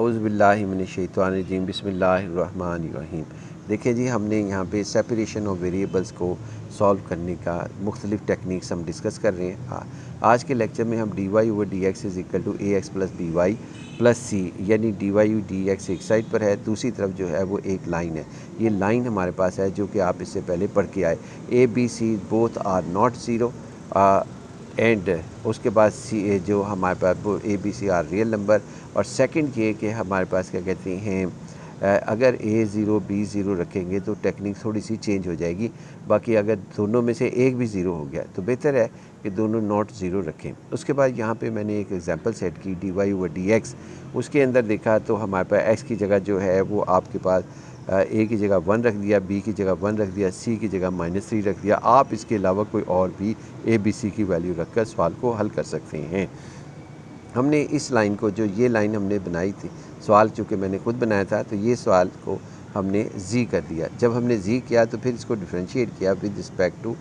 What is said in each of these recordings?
औज़ु बिल्लाहि मिनश शैतानिर रजीम बिस्मिल्लाहिर रहमानिर रहीम। देखिए जी, हमने यहाँ पे सेपरेशन ऑफ वेरिएबल्स को सॉल्व करने का मुख्तलिफ़ टेक्निक्स हम डिस्कस कर रहे हैं। आज के लेक्चर में हम d y over d x is equal to a x plus b y plus c, यानी डी वाई डी एक्स एक साइड पर है, दूसरी तरफ जो है वो एक लाइन है। ये लाइन हमारे पास है जो कि आप इससे पहले पढ़ के आए। A B C both are not zero and उसके बाद सी जो हमारे पास वो A B C are real number. और सेकंड ये कि हमारे पास क्या कहते हैं, अगर ए ज़ीरो बी ज़ीरो रखेंगे तो टेक्निक थोड़ी सी चेंज हो जाएगी। बाकी अगर दोनों में से एक भी ज़ीरो हो गया तो बेहतर है कि दोनों नॉट ज़ीरो रखें। उसके बाद यहाँ पे मैंने एक एग्जांपल सेट की d y over d x. उसके अंदर देखा तो हमारे पास एक्स की जगह जो है वो आपके पास ए की जगह 1 रख दिया, बी की जगह 1 रख दिया, सी की जगह -3 रख दिया। आप इसके अलावा कोई और भी ए बी सी की वैल्यू रखकर सवाल को हल कर सकते हैं। हमने इस लाइन को, जो ये लाइन हमने बनाई थी, सवाल चूँकि मैंने खुद बनाया था, तो ये सवाल को हमने जी कर दिया। जब हमने जी किया तो फिर इसको डिफ्रेंशिएट किया with respect to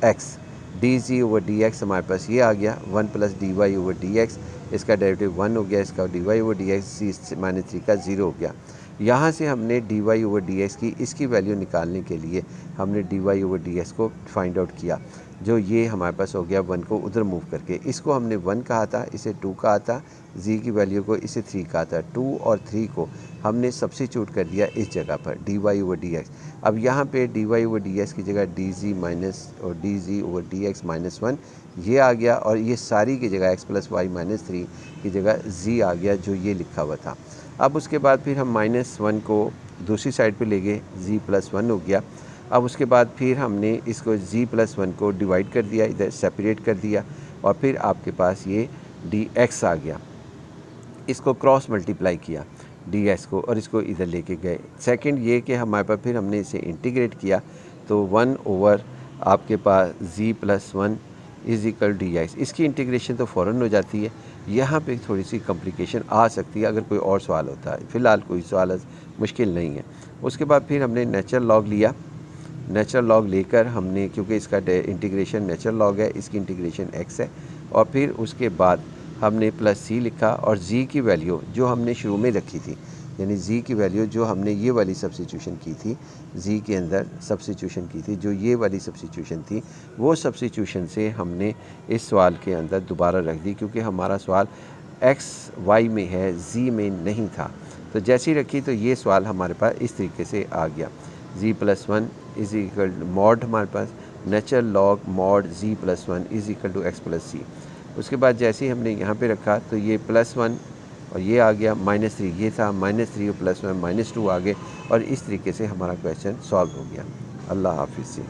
x. D g over d x हमारे पास ये आ गया 1 plus d y over d x, इसका डेरिवेटिव 1 हो गया, इसका d y over d x c -3 का 0 हो गया। यहाँ से हमने d y over d x की इसकी वैल्यू निकालने के लिए हमने d y over d x को फाइंड आउट किया, जो ये हमारे पास हो गया 1 को उधर मूव करके। इसको हमने 1 कहा था, इसे 2 कहा था, जी की वैल्यू को इसे 3 कहा था। 2 और 3 को हमने सब्स्टिट्यूट कर दिया इस जगह पर d y over d x. अब यहाँ पे d y over d x की जगह डी जी माइनस और d g over d x -1 ये आ गया, और ये सारी की जगह एक्स प्लस वाई -3 की जगह जी आ गया जो ये लिखा हुआ था। अब उसके बाद फिर हम -1 को दूसरी साइड पे ले गए, जी +1 हो गया। अब उसके बाद फिर हमने इसको जी +1 को डिवाइड कर दिया, इधर सेपरेट कर दिया, और फिर आपके पास ये डी एक्स आ गया। इसको क्रॉस मल्टीप्लाई किया डी एक्स को, और इसको इधर लेके गए। सेकंड ये कि हमारे पास फिर हमने इसे इंटीग्रेट किया, तो 1 ओवर आपके पास जी +1 इज़ इक्वल डी एक्स। इसकी इंटीग्रेशन तो फ़ौरन हो जाती है। यहाँ पे थोड़ी सी कॉम्प्लिकेशन आ सकती है अगर कोई और सवाल होता है, फ़िलहाल कोई सवाल मुश्किल नहीं है। उसके बाद फिर हमने नेचुरल लॉग लिया। नेचुरल लॉग लेकर हमने, क्योंकि इसका इंटीग्रेशन नेचुरल लॉग है, इसकी इंटीग्रेशन एक्स है, और फिर उसके बाद हमने प्लस सी लिखा, और जी की वैल्यू जो हमने शुरू में रखी थी, यानी जी की वैल्यू जो हमने ये वाली सब्स्टिट्यूशन की थी, जी के अंदर सब्स्टिट्यूशन की थी, जो ये वाली सब्स्टिट्यूशन थी, वो सब्स्टिट्यूशन से हमने इस सवाल के अंदर दोबारा रख दी, क्योंकि हमारा सवाल एक्स वाई में है, जी में नहीं था। तो जैसी रखी तो ये सवाल हमारे पास इस तरीके से आ गया, जी +1 इज़ इक्वल मॉड, हमारे पास natural log mod g +1 is equal to x plus c. उसके बाद जैसे ही हमने यहाँ पे रखा तो ये +1 और ये आ गया, -3 ये था, -3 और +1 -2 आ गए, और इस तरीके से हमारा क्वेश्चन सॉल्व हो गया। अल्लाह हाफिज़।